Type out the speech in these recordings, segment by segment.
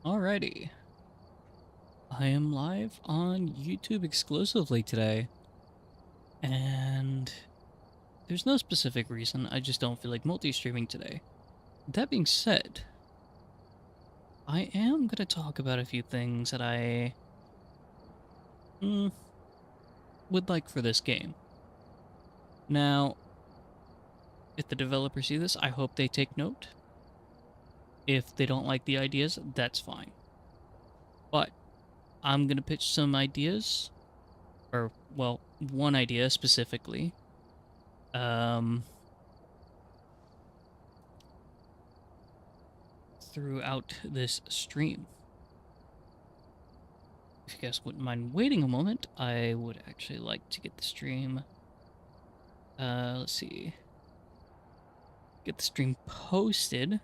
Alrighty. I am live on YouTube exclusively today, and there's no specific reason, I just don't feel like multi-streaming today. That being said, I am going to talk about a few things that I would like for this game. Now, if the developers see this, I hope they take note. If they don't like the ideas, that's fine. But I'm going to pitch some ideas, or, well, one idea specifically. Throughout this stream. If you guys wouldn't mind waiting a moment, I would actually like to get the stream, let's see, get the stream posted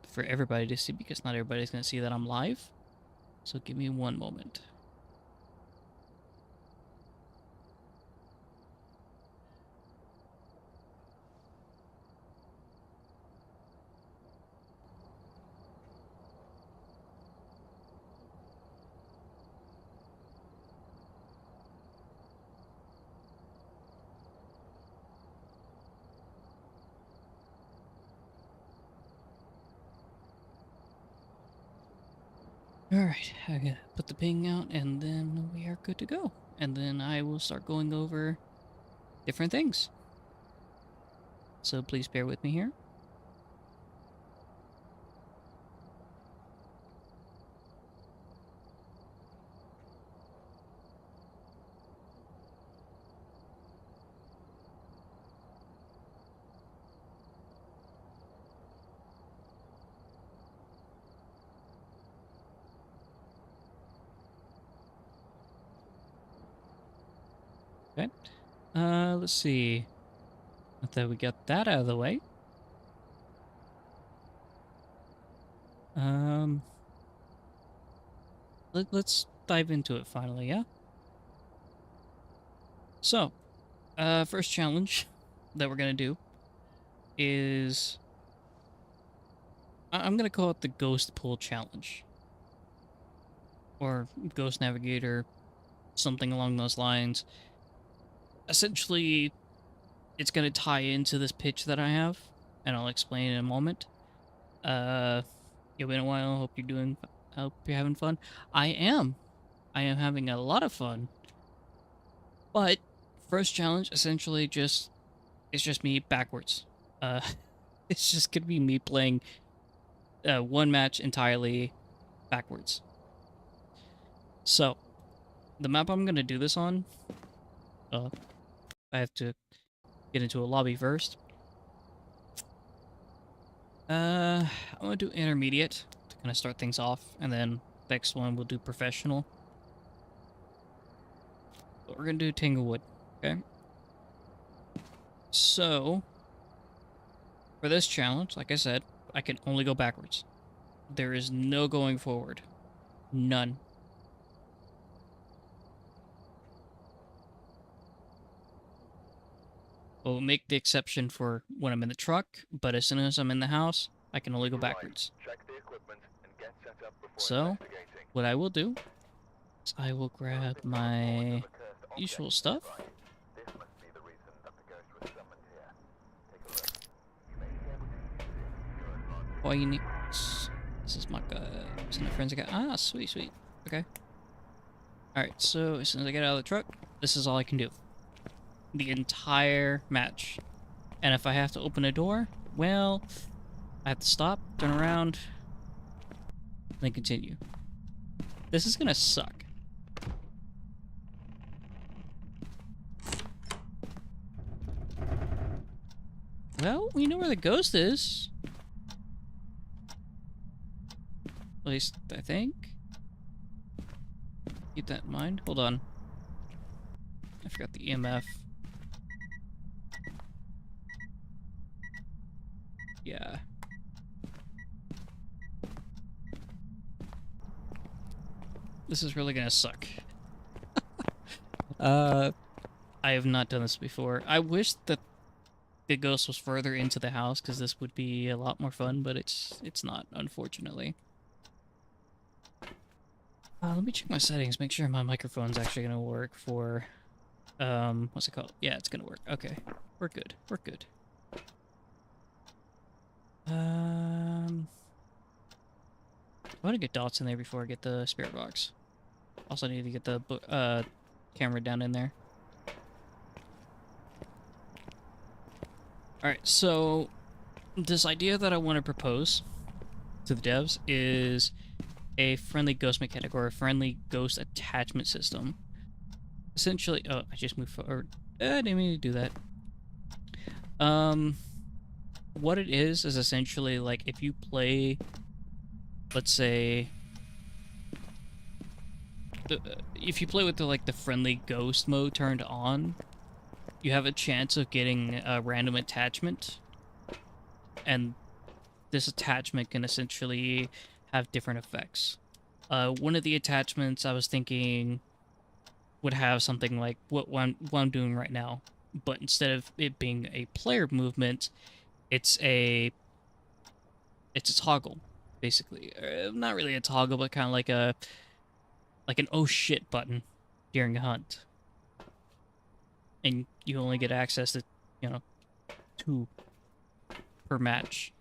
for everybody to see, because not everybody's going to see that I'm live. So give me one moment. Alright, I gotta put the ping out, and then we are good to go. And then I will start going over different things. So please bear with me here. Okay. Let's see. Now that we got that out of the way. Let's dive into it finally, yeah? So, first challenge that we're gonna do is... I'm gonna call it the Ghost Pool Challenge. Or Ghost Navigator, something along those lines. Essentially, it's gonna tie into this pitch that I have, and I'll explain in a moment. It's been a while, hope you're having fun. I am having a lot of fun. But, first challenge, essentially it's just me backwards. It's just gonna be me playing one match entirely backwards. So, the map I'm gonna do this on, I have to get into a lobby first. I'm gonna do intermediate to kind of start things off, and then next one we'll do professional. But we're gonna do Tanglewood, okay? So, for this challenge, like I said, I can only go backwards. There is no going forward. None. We'll make the exception for when I'm in the truck, but as soon as I'm in the house, I can only go backwards. So, what I will do is I will grab my usual stuff. All you need... This is my friends I got. Ah, sweet, sweet. Okay. Alright, so as soon as I get out of the truck, this is all I can do. The entire match. And if I have to open a door, well, I have to stop, turn around, then continue. This is gonna suck. Well, we know where the ghost is. At least, I think. Keep that in mind. Hold on. I forgot the EMF. Yeah. This is really gonna suck. I have not done this before. I wish that the ghost was further into the house, because this would be a lot more fun, but it's not, unfortunately. Let me check my settings, make sure my microphone's actually gonna work for, what's it called? Yeah, it's gonna work. Okay, we're good. We're good. I want to get dots in there before I get the spirit box. Also need to get the camera down in there. Alright, so this idea that I want to propose to the devs is a friendly ghost mechanic or a friendly ghost attachment system. Essentially, oh, I just moved forward. I didn't mean to do that. What it is essentially like if you play, let's say, if you play with the friendly ghost mode turned on, you have a chance of getting a random attachment, and this attachment can essentially have different effects. One of the attachments I was thinking would have something like what I'm doing right now, but instead of it being a player movement, it's a toggle, basically. Not really a toggle, but kind of like an oh shit button during a hunt, and you only get access to, 2 per match.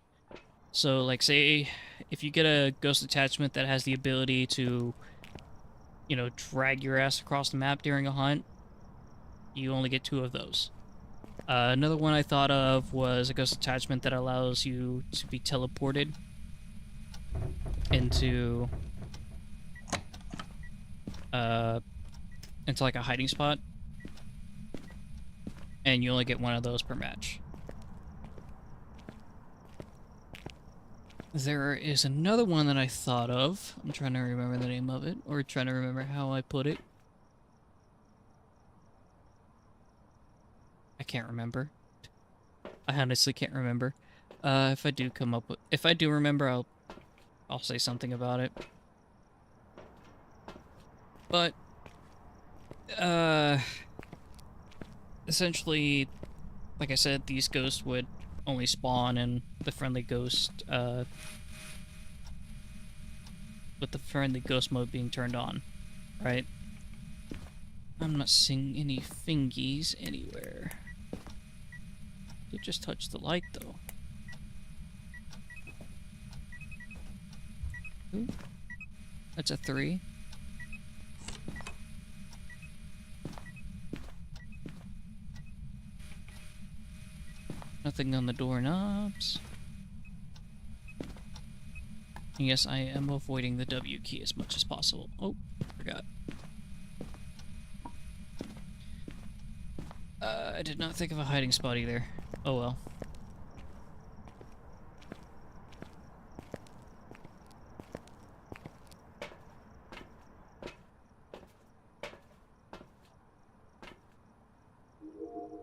So, like, say if you get a ghost attachment that has the ability to, drag your ass across the map during a hunt, you only get 2 of those. Another one I thought of was a ghost attachment that allows you to be teleported into like a hiding spot, and you only get 1 of those per match. There is another one that I thought of. I'm trying to remember the name of it, or trying to remember how I put it. I can't remember. I honestly can't remember. If I do remember, I'll say something about it. But essentially, like I said, these ghosts would only spawn in the friendly ghost, with the friendly ghost mode being turned on, right? I'm not seeing any fingies anywhere. Did just touch the light, though. Ooh. That's a 3. Nothing on the doorknobs. And yes, I am avoiding the W key as much as possible. Oh, forgot. I did not think of a hiding spot either. Oh well.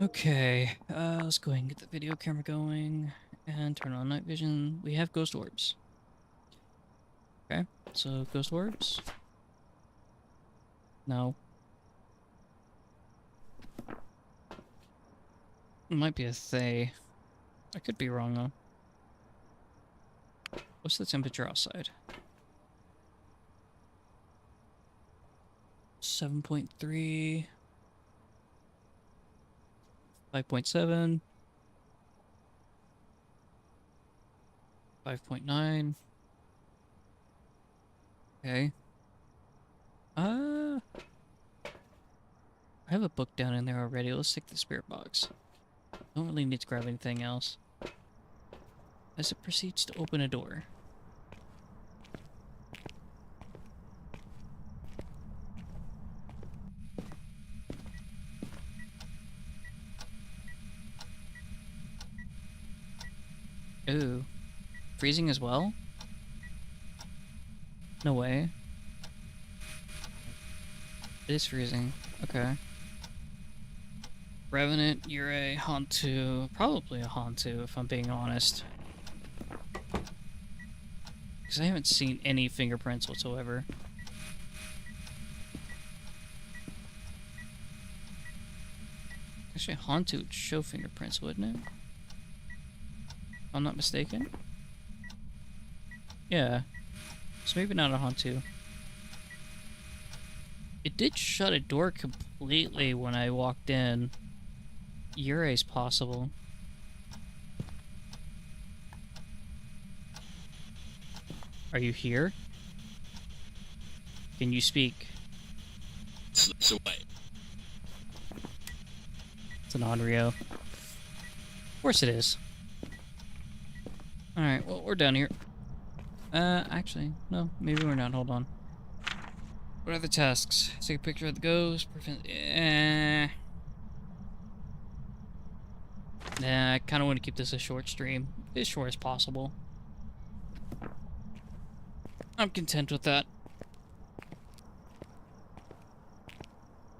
Okay, let's go ahead and get the video camera going and turn on night vision. We have ghost orbs. Okay, so ghost orbs. No. It might be a they. I could be wrong though. What's the temperature outside? 7.3. 5.7. 5.9. Okay. I have a book down in there already. Let's take the spirit box. Don't really need to grab anything else. As it proceeds to open a door. Ooh. Freezing as well? No way. It is freezing. Okay. Revenant, you're a Hantu. Probably a Hantu, if I'm being honest. Because I haven't seen any fingerprints whatsoever. Actually, Hantu would show fingerprints, wouldn't it? If I'm not mistaken. Yeah. So maybe not a Hantu. It did shut a door completely when I walked in. Urae's possible. Are you here? Can you speak? Slips away. It's an Onryo. Of course it is. Alright, well, we're down here. Actually, no, maybe we're not. Hold on. What are the tasks? Take a picture of the ghost, prevent... Nah, I kind of want to keep this a short stream. As short as possible. I'm content with that.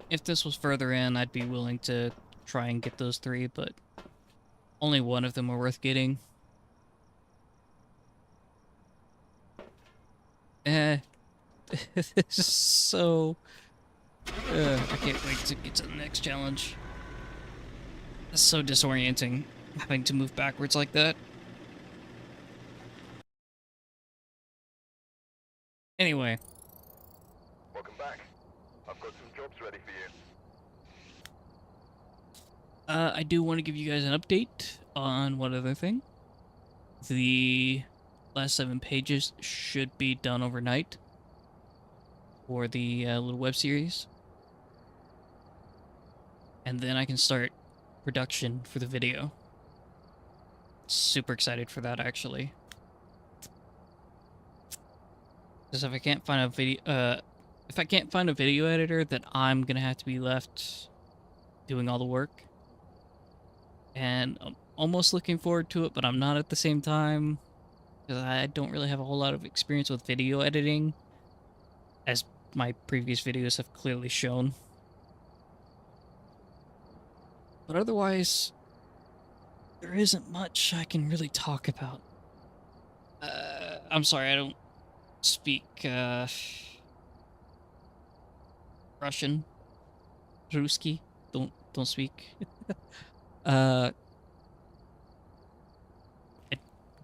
If this was further in, I'd be willing to try and get those 3, but only one of them are worth getting. This is so... I can't wait to get to the next challenge. It's so disorienting, having to move backwards like that. Anyway. Welcome back. I've got some jobs ready for you. I do want to give you guys an update on one other thing. The last 7 pages should be done overnight for the little web series. And then I can start production for the video. Super excited for that, actually. Because if I can't find a video editor, then I'm gonna have to be left doing all the work. And I'm almost looking forward to it, but I'm not at the same time. Because I don't really have a whole lot of experience with video editing, as my previous videos have clearly shown. But otherwise, there isn't much I can really talk about. I'm sorry, I don't speak Russian. Ruski. Don't speak. I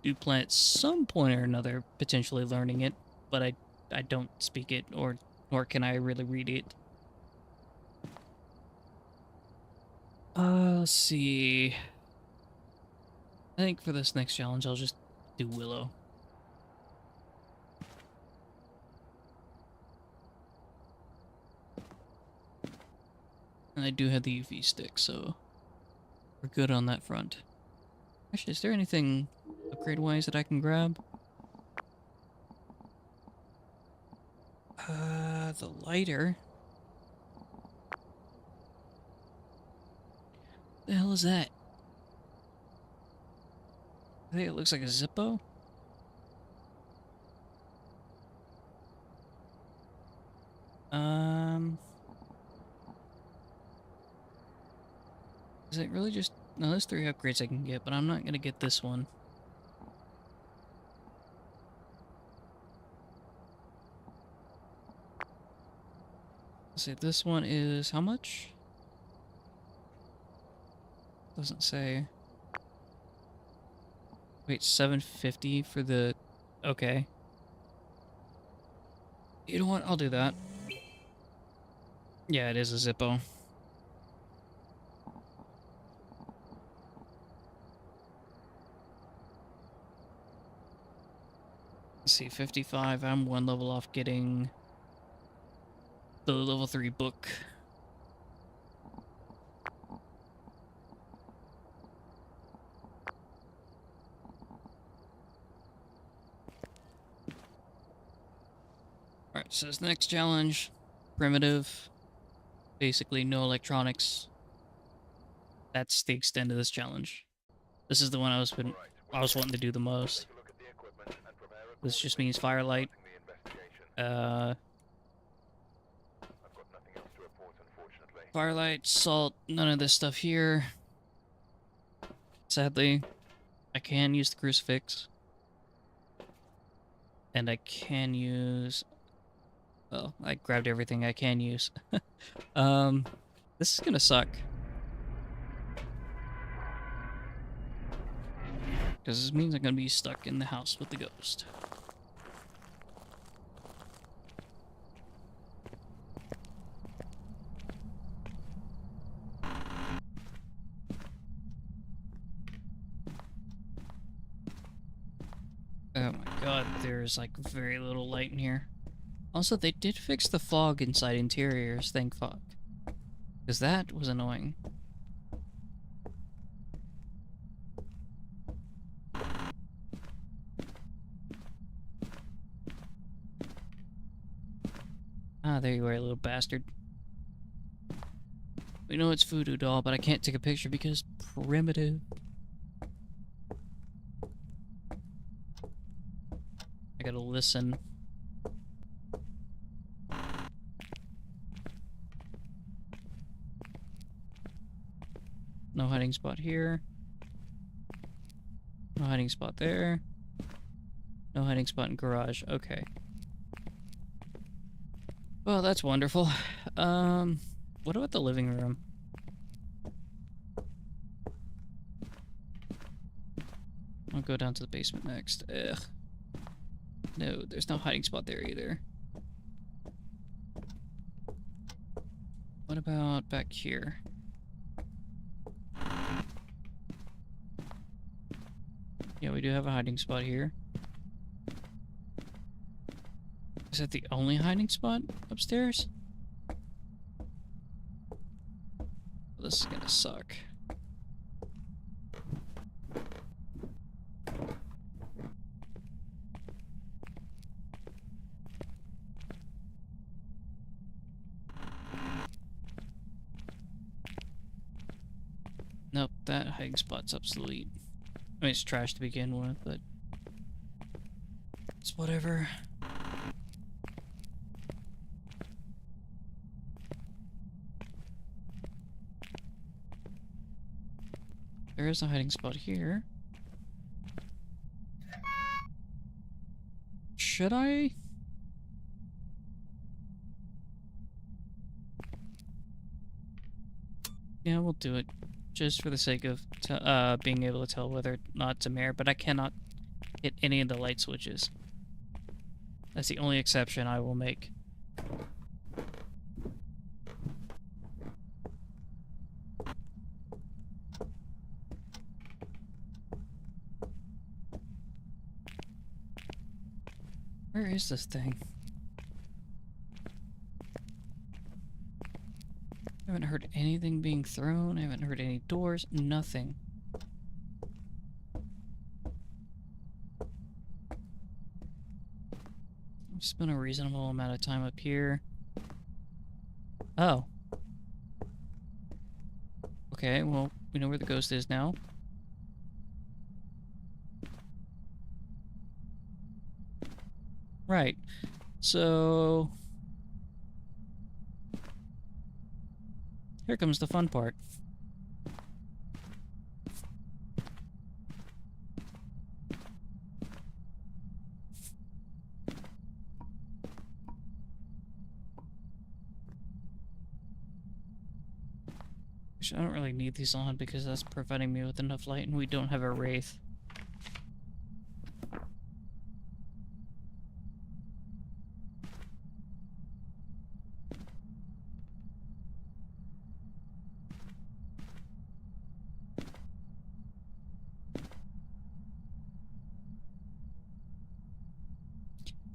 do plan at some point or another potentially learning it, but I don't speak it, nor can I really read it. Let's see. I think for this next challenge, I'll just do Willow. And I do have the UV stick, so we're good on that front. Actually, is there anything upgrade-wise that I can grab? The lighter. The hell is that? I think it looks like a Zippo. Is it really just... No, there's 3 upgrades I can get, but I'm not gonna get this one. Let's see, this one is how much? Doesn't say. Wait, 750 for the... Okay. You know what? I'll do that. Yeah, it is a Zippo. Let's see, 55. I'm 1 level off getting the level 3 book. Alright, so this next challenge, primitive, basically no electronics. That's the extent of this challenge. This is the one I was wanting to do the most. This just means firelight. Firelight, salt, none of this stuff here. Sadly, I can use the crucifix. And I can use... Well, I grabbed everything I can use. This is gonna suck. Because this means I'm gonna be stuck in the house with the ghost. Oh my god, there's like very little light in here. Also, they did fix the fog inside interiors, thank fuck. Because that was annoying. Ah, there you are, little bastard. We know it's Voodoo Doll, but I can't take a picture because primitive. I gotta listen. No hiding spot here. No hiding spot there. No hiding spot in garage. Okay. Well, that's wonderful. What about the living room? I'll go down to the basement next. Ugh. No, there's no hiding spot there either. What about back here? Yeah, we do have a hiding spot here. Is that the only hiding spot upstairs? This is gonna suck. Nope, that hiding spot's obsolete. I mean, it's trash to begin with, but it's whatever. There is a hiding spot here. Should I? Yeah, we'll do it. Just for the sake of being able to tell whether or not it's a mirror, but I cannot hit any of the light switches. That's the only exception I will make. Where is this thing? I haven't heard anything being thrown. I haven't heard any doors. Nothing. I've spent a reasonable amount of time up here. Oh. Okay, well, we know where the ghost is now. Right. So... here comes the fun part. Actually, I don't really need these on because that's providing me with enough light and we don't have a wraith.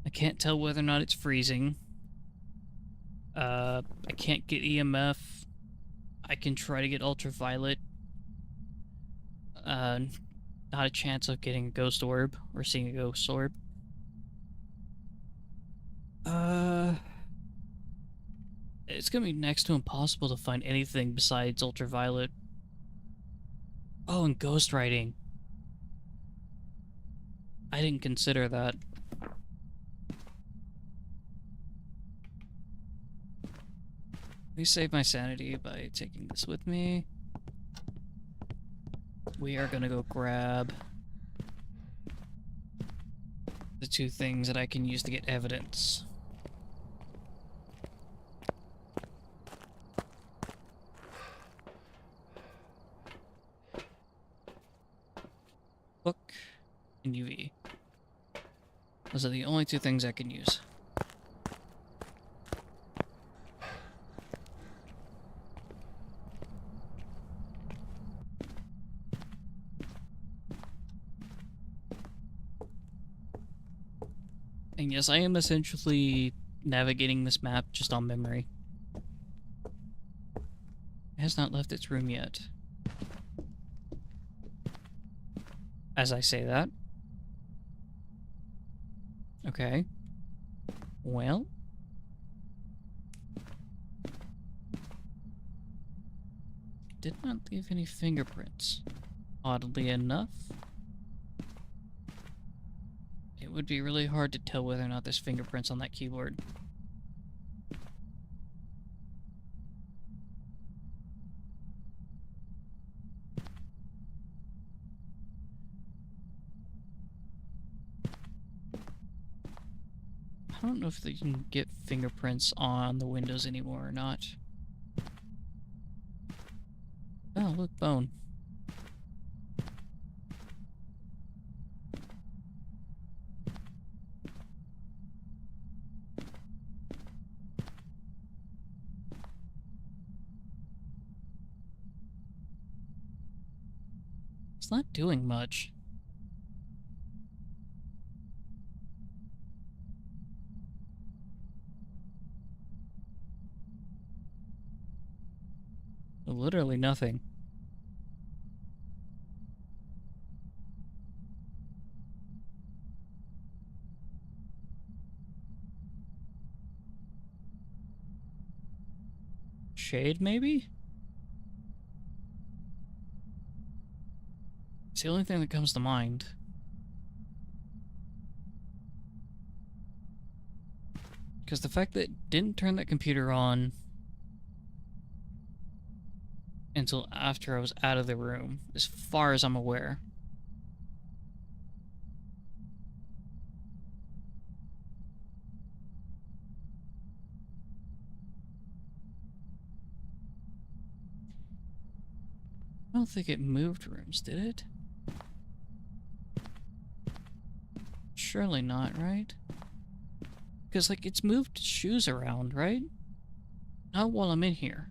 I can't tell whether or not it's freezing. I can't get EMF. I can try to get ultraviolet. Not a chance of getting a ghost orb or seeing a ghost orb. It's gonna be next to impossible to find anything besides ultraviolet. Oh, and ghost writing. I didn't consider that. Let me save my sanity by taking this with me. We are gonna go grab the two things that I can use to get evidence. Book and UV. Those are the only two things I can use. And yes, I am essentially navigating this map just on memory. It has not left its room yet. As I say that. Okay. Well. Did not leave any fingerprints. Oddly enough. It would be really hard to tell whether or not there's fingerprints on that keyboard. I don't know if you can get fingerprints on the windows anymore or not. Oh, look, bone. It's not doing much. Literally nothing. Shade, maybe? It's the only thing that comes to mind. Because the fact that it didn't turn that computer on until after I was out of the room, as far as I'm aware. I don't think it moved rooms, did it? Surely not, right? Because, like, it's moved shoes around, right? Not while I'm in here.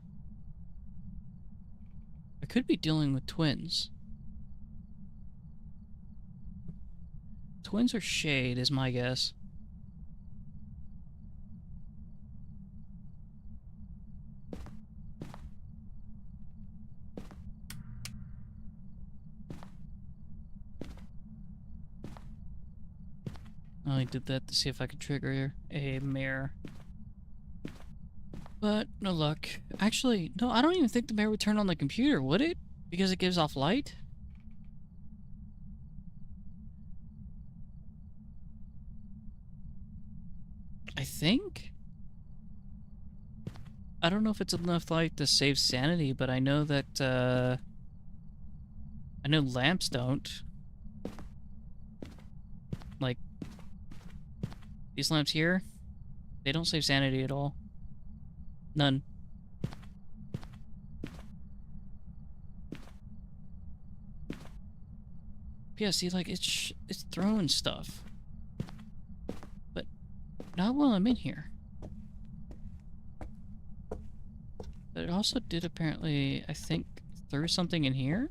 I could be dealing with twins. Twins or shade is my guess. I only did that to see if I could trigger a mirror. But no luck. Actually, no, I don't even think the mirror would turn on the computer, would it? Because it gives off light? I think? I don't know if it's enough light to save sanity, but I know that, I know lamps don't. Like, these lamps here, they don't save sanity at all. None. Yeah, see, like, it's throwing stuff. But not while I'm in here. But it also did apparently, I think, throw something in here?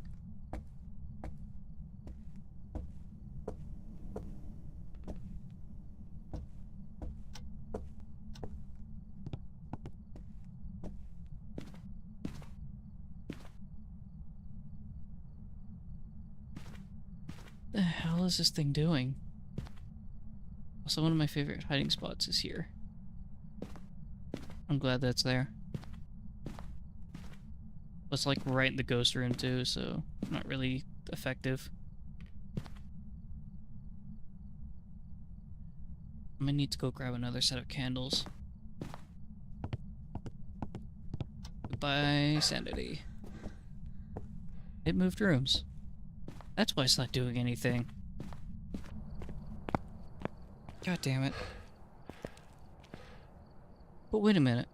The hell is this thing doing? Also, one of my favorite hiding spots is here. I'm glad that's there. It's like right in the ghost room too, so not really effective. I'm gonna need to go grab another set of candles. Goodbye, sanity. It moved rooms. That's why it's not doing anything. God damn it. But wait a minute.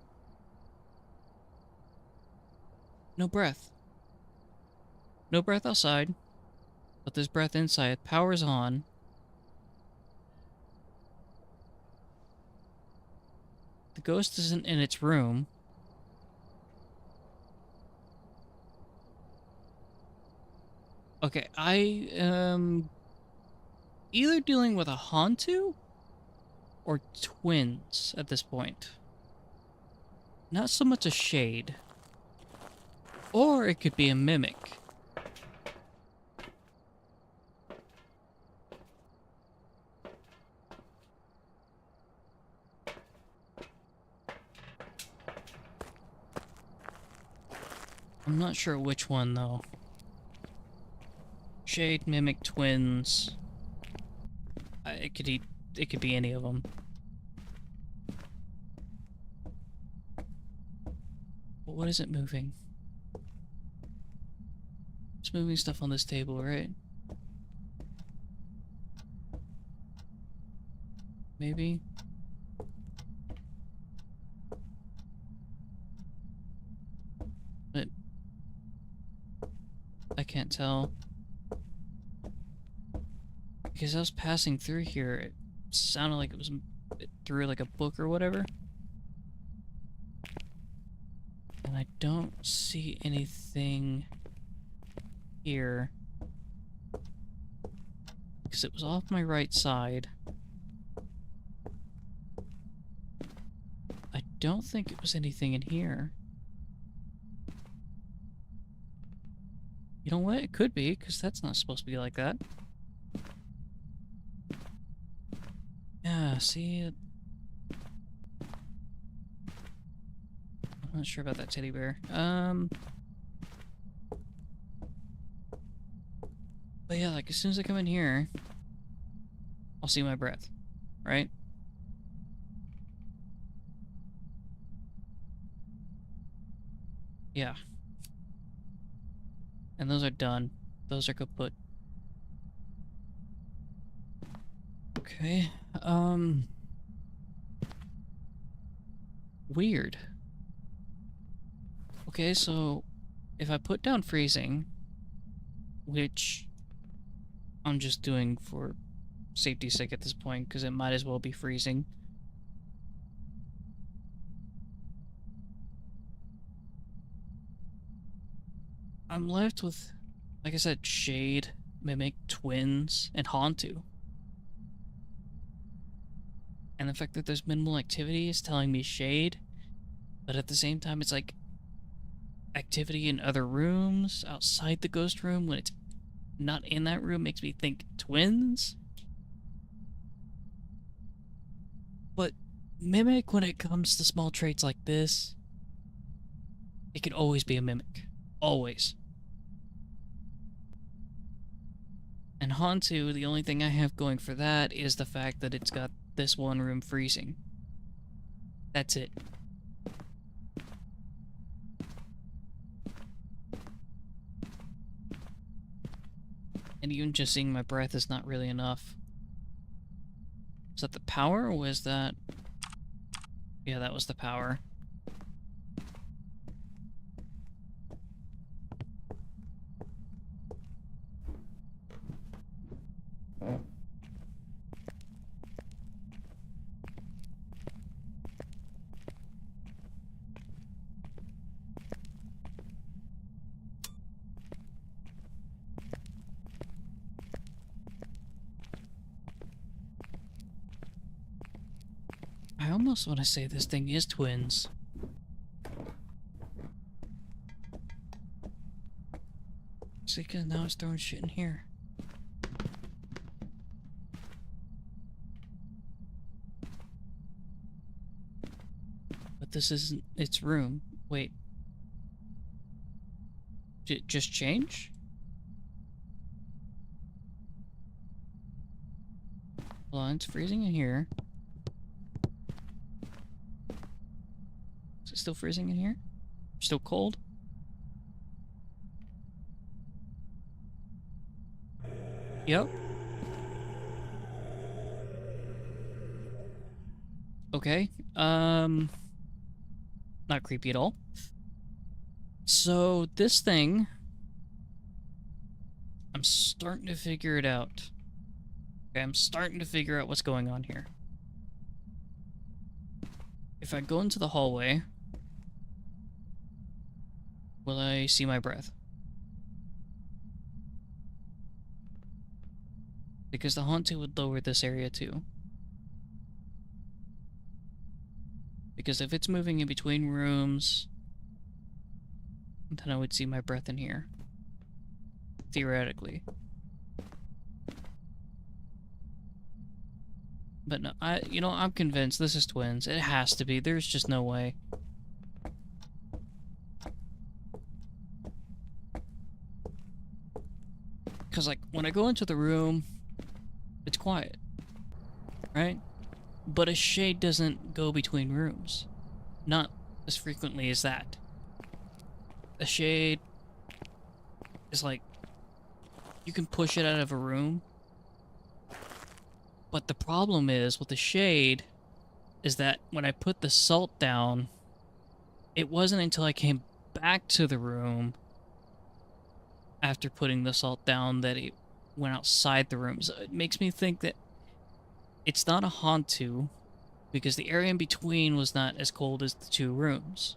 No breath. No breath outside, but there's breath inside. Power's on. The ghost isn't in its room. Okay, I am either dealing with a Hantu or twins at this point. Not so much a shade. Or it could be a mimic. I'm not sure which one, though. Shade, mimic, twins. It could be any of them. But what is it moving? It's moving stuff on this table, right? Maybe? But I can't tell. Because I was passing through here, it sounded like it was through like a book or whatever. And I don't see anything here. Because it was off my right side. I don't think it was anything in here. You know what? It could be, because that's not supposed to be like that. Yeah, see? I'm not sure about that teddy bear. But yeah, like, as soon as I come in here, I'll see my breath, right? Yeah. And those are done. Those are kaput. Okay. Weird. Okay, so if I put down freezing, which I'm just doing for safety's sake at this point, because it might as well be freezing. I'm left with, like I said, Shade, Mimic, Twins, and Hantu. And the fact that there's minimal activity is telling me Shade, but at the same time, it's like activity in other rooms outside the ghost room when it's not in that room makes me think Twins. But Mimic, when it comes to small traits like this, it can always be a Mimic. Always. And Hantu, the only thing I have going for that is the fact that it's got this one room freezing. That's it. And even just seeing my breath is not really enough. Was that the power, or was that... Yeah, that was the power. I almost want to say this thing is Twins. See, because now it's throwing shit in here. But this isn't its room. Wait. Did it just change? Hold on, it's freezing in here. Is it still freezing in here? Still cold? Yep. Okay. Not creepy at all. So this thing, I'm starting to figure it out. Okay, I'm starting to figure out what's going on here. If I go into the hallway, will I see my breath? Because the Haunted would lower this area too. Because if it's moving in between rooms, then I would see my breath in here. Theoretically. But no, I'm convinced this is twins. It has to be. There's just no way. Because, like, when I go into the room, it's quiet, right? But a shade doesn't go between rooms. Not as frequently as that. A shade is like, you can push it out of a room. But the problem is, with the shade, is that when I put the salt down, it wasn't until I came back to the room after putting the salt down that it went outside the room. So it makes me think that it's not a Hantu, because the area in between was not as cold as the two rooms.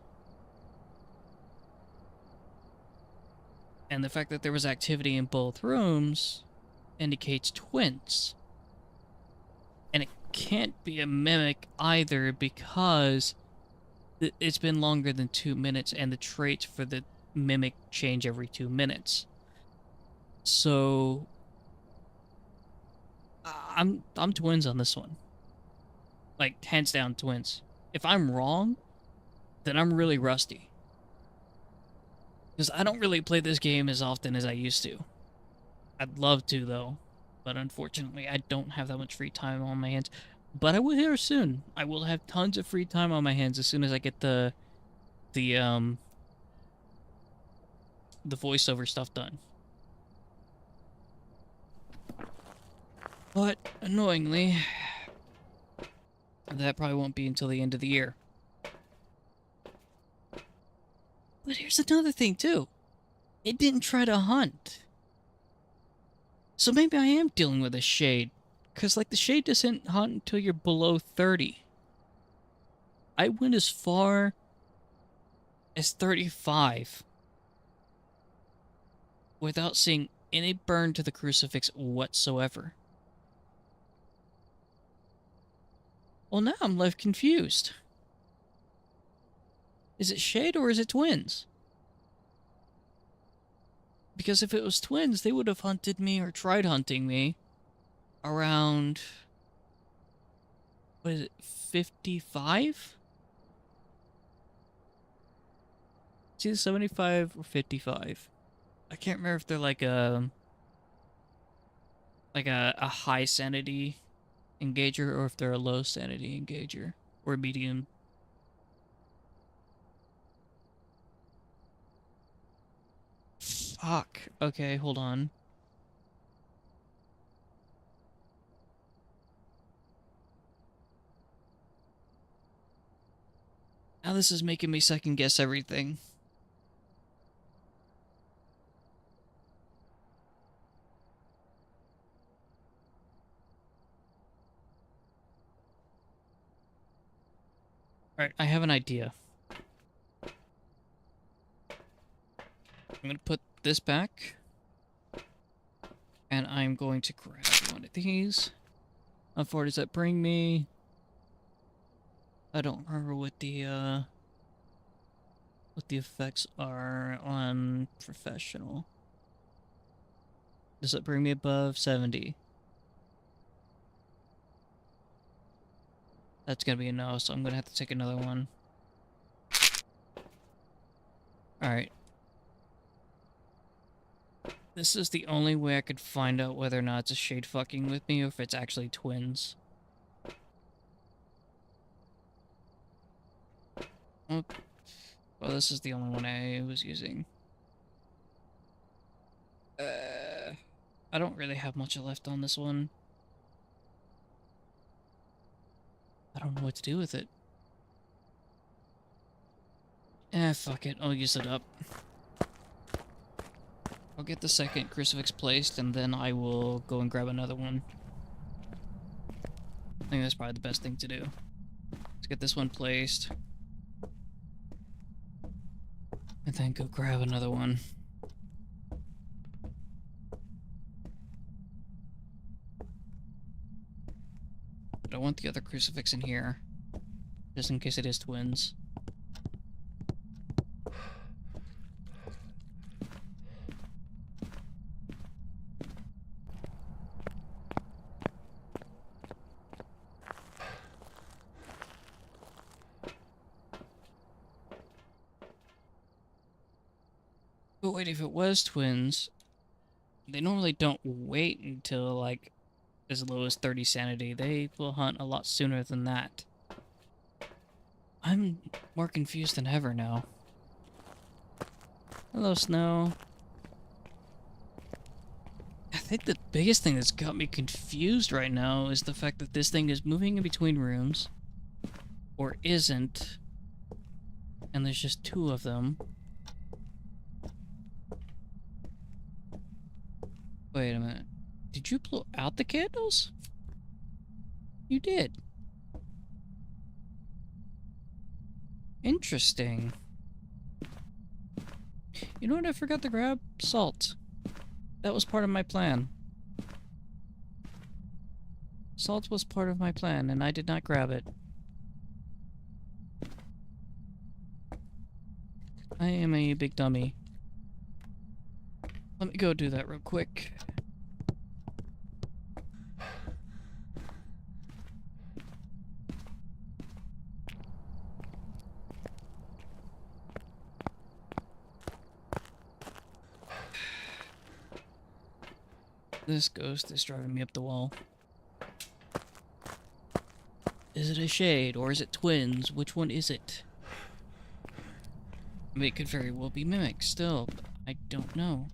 And the fact that there was activity in both rooms indicates twins. And it can't be a mimic either, because it's been longer than 2 minutes, and the traits for the mimic change every 2 minutes. So I'm twins on this one. Like, hands down twins. If I'm wrong, then I'm really rusty. Because I don't really play this game as often as I used to. I'd love to, though. But unfortunately, I don't have that much free time on my hands. But I will here soon. I will have tons of free time on my hands as soon as I get the voiceover stuff done. But, annoyingly, that probably won't be until the end of the year. But here's another thing, too. It didn't try to hunt. So maybe I am dealing with a shade. Because, like, the shade doesn't hunt until you're below 30. I went as far as 35 without seeing any burn to the crucifix whatsoever. Well, now I'm left confused. Is it shade or is it twins? Because if it was twins, they would have hunted me or tried hunting me around, what is it, 55? It's either 75 or 55. I can't remember if they're like a high sanity engager or if they're a low sanity engager or medium. Fuck. Okay, hold on. Now this is making me second guess everything. Alright, I have an idea. I'm gonna put this back. And I'm going to grab one of these. How far does that bring me? I don't remember what the effects are on professional. Does it bring me above 70? That's gonna be a no, so I'm gonna have to take another one. Alright. This is the only way I could find out whether or not it's a shade fucking with me or if it's actually twins. Oh, well, this is the only one I was using. I don't really have much left on this one. I don't know what to do with it. Fuck it. I'll use it up. I'll get the second crucifix placed, and then I will go and grab another one. I think that's probably the best thing to do. Let's get this one placed. And then go grab another one. But I want the other crucifix in here. Just in case it is twins. But wait, if it was twins, they normally don't wait until, like, as low as 30 sanity. They will hunt a lot sooner than that. I'm more confused than ever now. Hello, Snow. I think the biggest thing that's got me confused right now is the fact that this thing is moving in between rooms. Or isn't. And there's just two of them. Wait a minute. Did you blow out the candles? You did. Interesting. You know what I forgot to grab? Salt. That was part of my plan. Salt was part of my plan, and I did not grab it. I am a big dummy. Let me go do that real quick. This ghost is driving me up the wall. Is it a shade, or is it twins? Which one is it? I mean, it could very well be mimics still, but I don't know.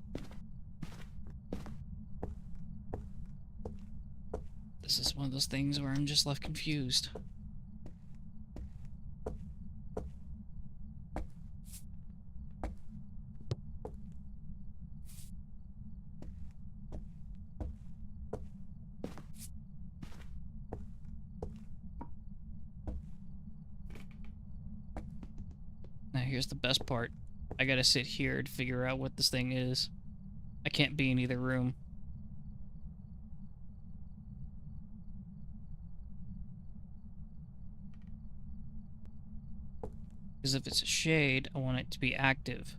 This is one of those things where I'm just left confused. Now here's the best part. I gotta sit here to figure out what this thing is. I can't be in either room. Because if it's a shade, I want it to be active.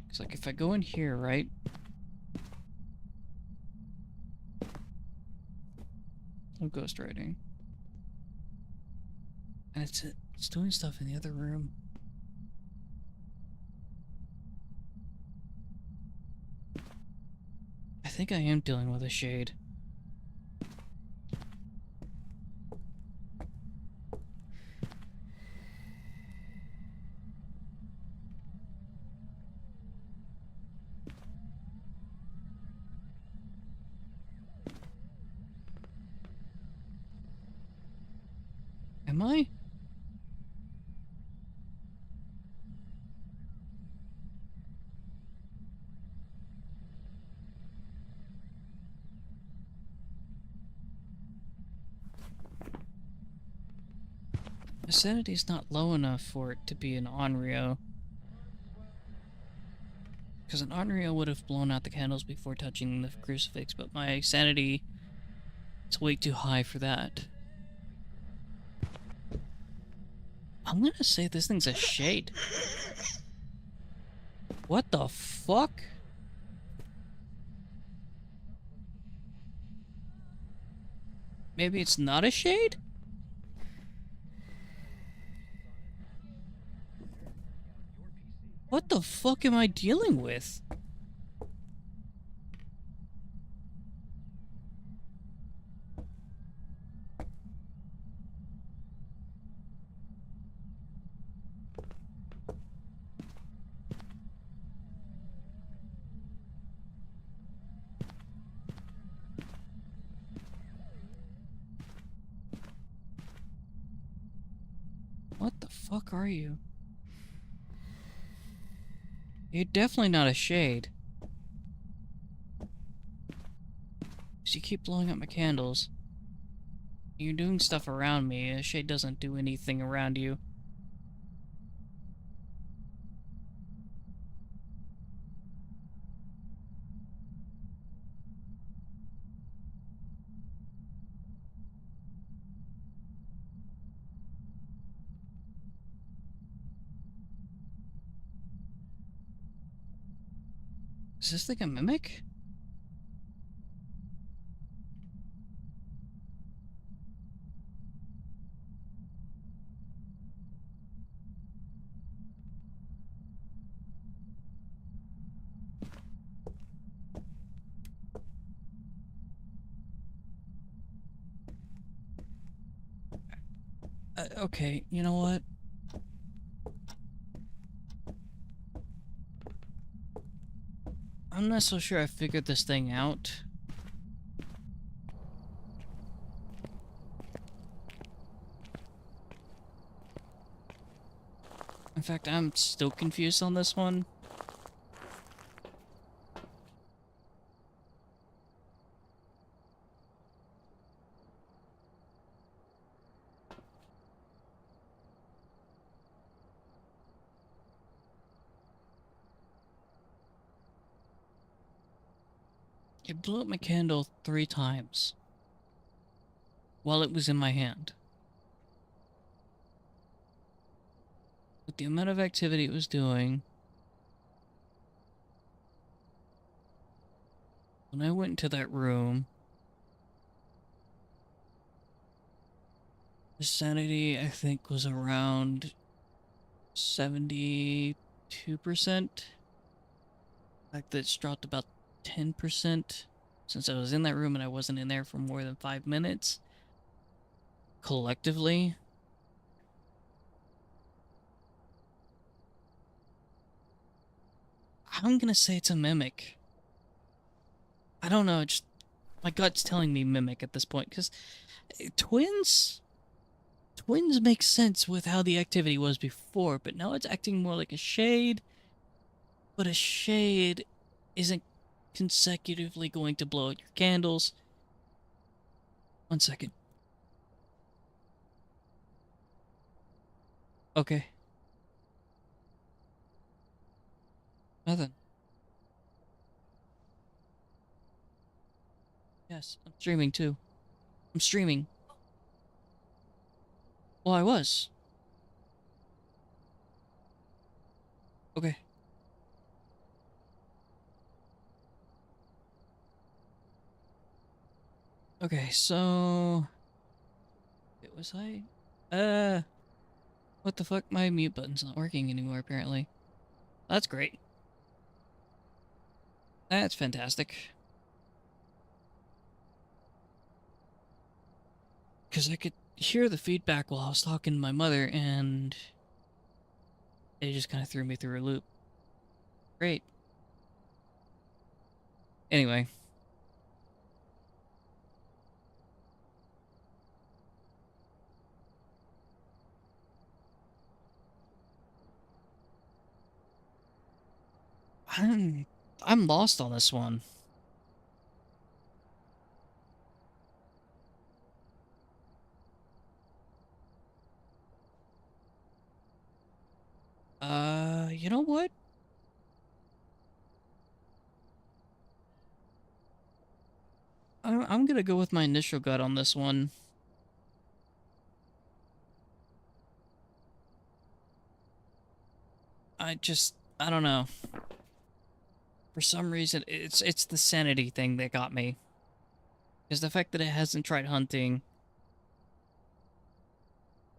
Because, like, if I go in here, right? I'm ghostwriting. And it's doing stuff in the other room. I think I am dealing with a shade. Am I? My sanity's not low enough for it to be an Onryo. Because an Onryo would have blown out the candles before touching the crucifix, but my sanity is way too high for that. I'm gonna say this thing's a shade. What the fuck? Maybe it's not a shade? What the fuck am I dealing with? What the fuck are you? You're definitely not a shade. Because you keep blowing up my candles. You're doing stuff around me. A shade doesn't do anything around you. Is this thing a mimic? Okay, you know what? I'm not so sure I figured this thing out. In fact, I'm still confused on this one. It blew up my candle 3 times while it was in my hand. With the amount of activity it was doing, when I went into that room, the sanity, I think, was around 72%. Like, that's dropped about 10% since I was in that room and I wasn't in there for more than 5 minutes. Collectively, I'm gonna say it's a mimic. I don't know, just my gut's telling me mimic at this point, because twins make sense with how the activity was before, but now it's acting more like a shade, but a shade isn't consecutively going to blow out your candles. 1 second. Okay. Nothing. Yes, I'm streaming too. I'm streaming. Well, I was. Okay. Okay, so... Wait, was I? What the fuck? My mute button's not working anymore, apparently. That's great. That's fantastic. Because I could hear the feedback while I was talking to my mother, and it just kind of threw me through a loop. Great. Anyway. I'm lost on this one. You know what? I'm gonna go with my initial gut on this one. I don't know. For some reason, it's the sanity thing that got me. Because the fact that it hasn't tried hunting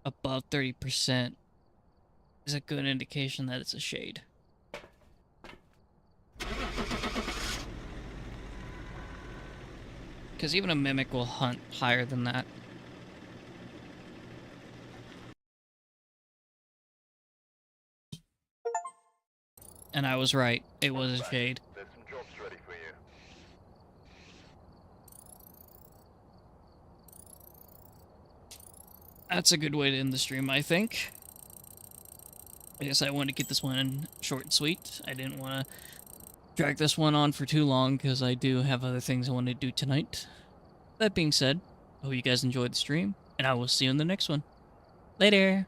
above 30% is a good indication that it's a shade. Because even a mimic will hunt higher than that. And I was right. It was a shade. There's some jobs ready for you. That's a good way to end the stream, I think. I guess I wanted to get this one short and sweet. I didn't want to drag this one on for too long because I do have other things I want to do tonight. That being said, I hope you guys enjoyed the stream, and I will see you in the next one. Later!